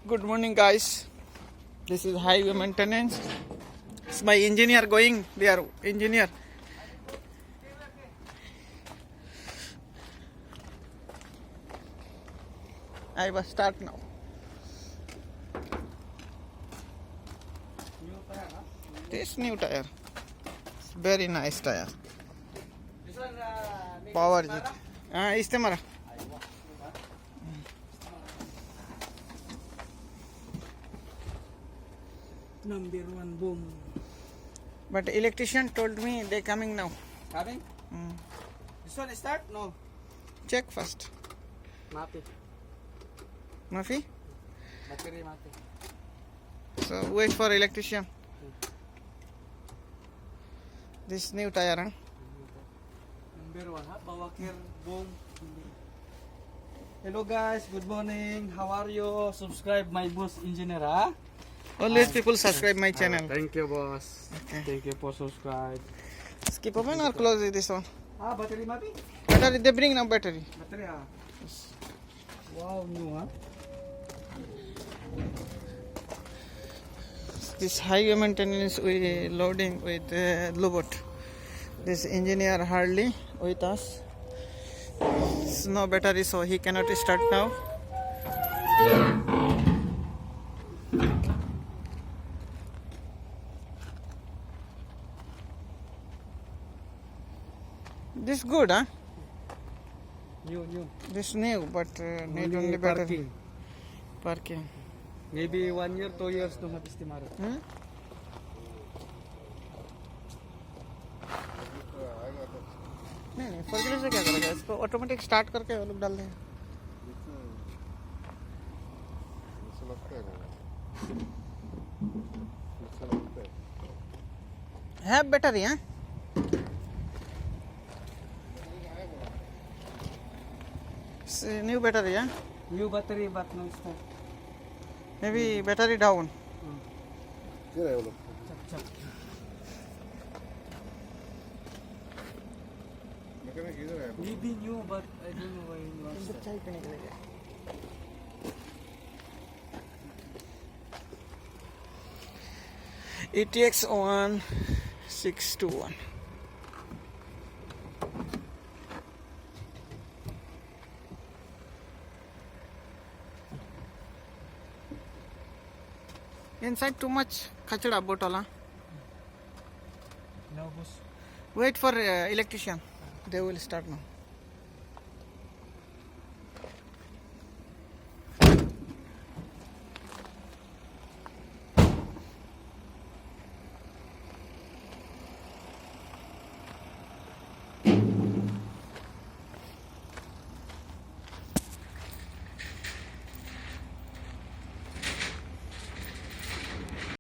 Good morning, guys. This is highway maintenance. It's my engineer going there. Engineer. I will start now. This new tire. It's very nice tire. Power. Is the mara. Number one boom. But electrician told me they coming now. Coming? This one start? No. Check first. Mati. Mafi? Battery mati. So wait for electrician. This new tire, huh? Number one, ha? Bawakir boom. Hello guys, good morning. How are you? Subscribe my boss engineer, ha? Always people subscribe my channel. Thank you, boss. Okay. Thank you for subscribe. Skip open or close this one? Battery mati? Battery, they bring now battery. Battery, ha? Wow, new, ha? This highway maintenance we loading with Lobot. This engineer hardly with us. It's no battery, so he cannot start now. This good, huh? New. This new, but need only battery. Parking. Maybe 1 year, 2 years to have estimate. नहीं फर्गुलेटर से क्या करेगा इसको automatic start करके वो लोग डाल देंगे है बैटरी है न्यू बैटरी है New battery, but no start. May be battery down Chak. Maybe new, but I don't know why you want चाय पीने के लिए ETX 1621 inside too much khachada bottle. No, boss. Wait for electrician, they will start now.